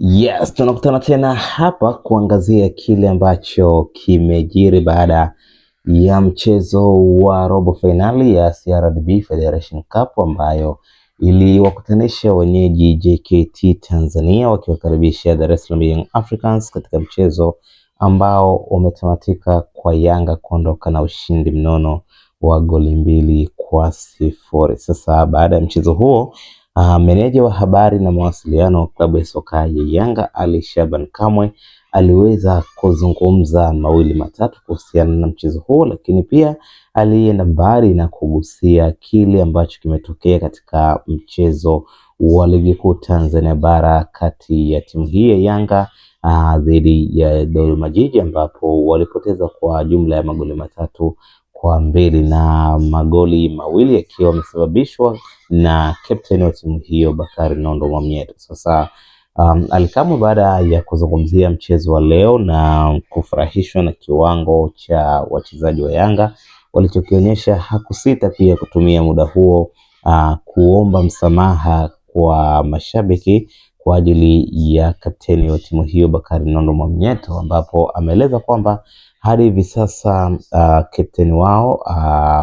Yes, tunakutana tena hapa kuangazia kile ambacho kimejiri baada ya mchezo wa robo finali ya CRDB Federation Cup ambayo iliwakutanisha wenyeji JKT Tanzania wakiwakaribisha Dar es Salaam Young Africans katika mchezo ambao umetamatika kwa Yanga kuondoka na ushindi mnono wa goli 2-0. Sasa baada ya mchezo huo meneja wa habari na mawasiliano wa klabu ya soka ya Yanga Ali Shaban Kamwe aliweza kuzungumza mawili matatu kuhusiana na mchezo huo, lakini pia alienda mbali na kugusia kile ambacho kimetokea katika mchezo wa ligi kuu Tanzania bara kati ya timu hii ya Yanga dhidi ya Dodoma Jiji ambapo walipoteza kwa jumla ya magoli 3-2 na magoli mawili yakiwa yamesababishwa na captain wa timu hiyo Bakari Nondo Mwamnyeto. Sasa Ally Kamwe baada ya kuzungumzia mchezo wa leo na kufurahishwa na kiwango cha wachezaji wa Yanga walichokionyesha, hakusita pia kutumia muda huo kuomba msamaha kwa mashabiki kwa ajili ya kapteni wa timu hiyo Bakari Nondo Mwamnyeto, ambapo ameeleza kwamba hadi hivi sasa kapteni wao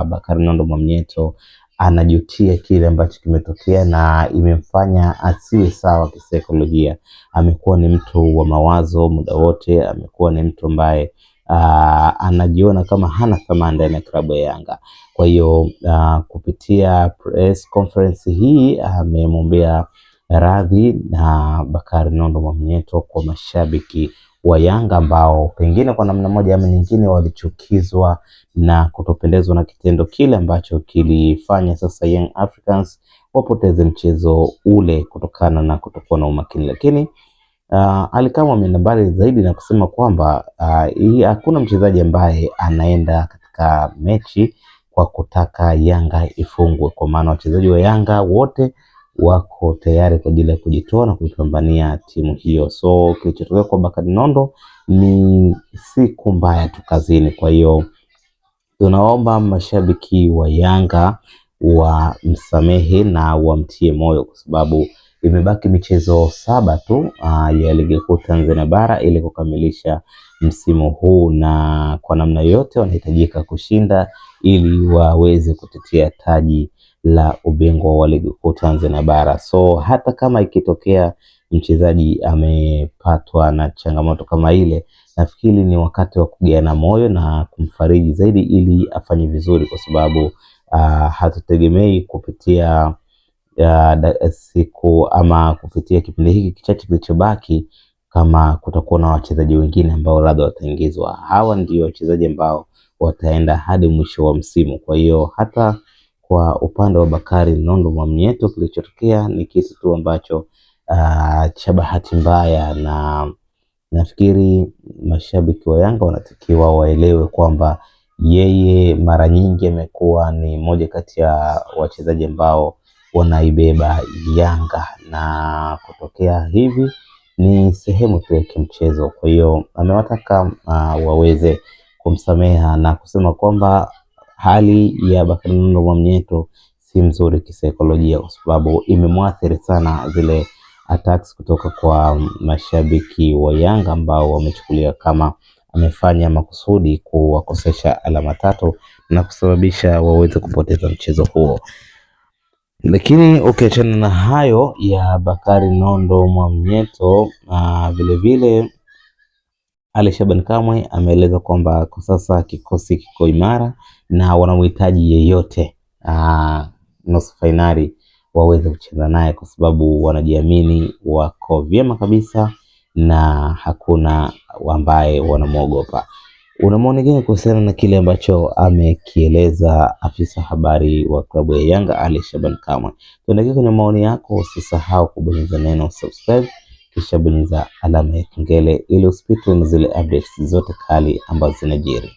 Bakari Nondo Mwamnyeto anajutia kile ambacho kimetokea na imemfanya asiwe sawa kisaikolojia. Amekuwa ni mtu wa mawazo muda wote, amekuwa ni mtu ambaye anajiona kama hana thamani ndani ya klabu ya Yanga. Kwa hiyo kupitia press conference hii amemwombea radhi na Bakari Nondo Mwamnyeto kwa mashabiki wa Yanga ambao pengine kwa namna moja ama nyingine walichukizwa na kutopendezwa na kitendo kile ambacho kilifanya sasa Young Africans wapoteze mchezo ule kutokana na kutokuwa na umakini. Lakini Ally Kamwe ameenda mbali zaidi na kusema kwamba hakuna mchezaji ambaye anaenda katika mechi kwa kutaka Yanga ifungwe, kwa maana wachezaji wa Yanga wote wako tayari kwa ajili ya kujitoa na kuipambania timu hiyo. So kilichotokea kwa Bakari Nondo ni siku mbaya tu kazini. Kwa hiyo tunaomba mashabiki wa Yanga wamsamehe na wamtie moyo kwa sababu imebaki michezo 7 tu ya ligi kuu Tanzania bara ili kukamilisha msimu huu, na kwa namna yote wanahitajika kushinda ili waweze kutetea taji la ubingwa wa ligi kuu Tanzania bara. So hata kama ikitokea mchezaji amepatwa na changamoto kama ile, nafikiri ni wakati wa kugeana moyo na kumfariji zaidi ili afanye vizuri, kwa sababu hatutegemei kupitia siku ama kupitia kipindi hiki kichache kilichobaki kama kutakuwa na wachezaji wengine ambao labda wataingizwa. Hawa ndio wachezaji ambao wataenda hadi mwisho wa msimu. Kwa hiyo hata kwa upande wa Bakari Nondo Mwamnyeto kilichotokea ni kitu tu ambacho cha bahati mbaya, na nafikiri mashabiki wa Yanga wanatakiwa waelewe kwamba yeye mara nyingi amekuwa ni moja kati ya wachezaji ambao wanaibeba Yanga, na kutokea hivi ni sehemu tu ya kimchezo. Kwa hiyo amewataka waweze kumsameha na kusema kwamba hali ya Bakari Nondo Mwamnyeto si mzuri kisaikolojia, kwa sababu imemwathiri sana zile attacks kutoka kwa mashabiki wa Yanga ambao wamechukulia kama amefanya makusudi kuwakosesha alama 3 na kusababisha waweze kupoteza mchezo huo. Lakini ukiachana na hayo ya Bakari Nondo Mwamnyeto, vile vile Ally Shaban Kamwe ameeleza kwamba kwa sasa kikosi kiko imara na wanamhitaji yeyote nusu finali waweze kucheza naye, kwa sababu wanajiamini, wako vyema kabisa na hakuna ambaye wanamwogopa. Una maoni gani kuhusiana na kile ambacho amekieleza afisa habari wa klabu ya Yanga Ally Shaban Kamwe? Tuandikie kwenye maoni yako, usisahau kubonyeza neno subscribe kisha bonyeza alama ya kengele ili usipitwe na zile updates zote kali ambazo zinajiri.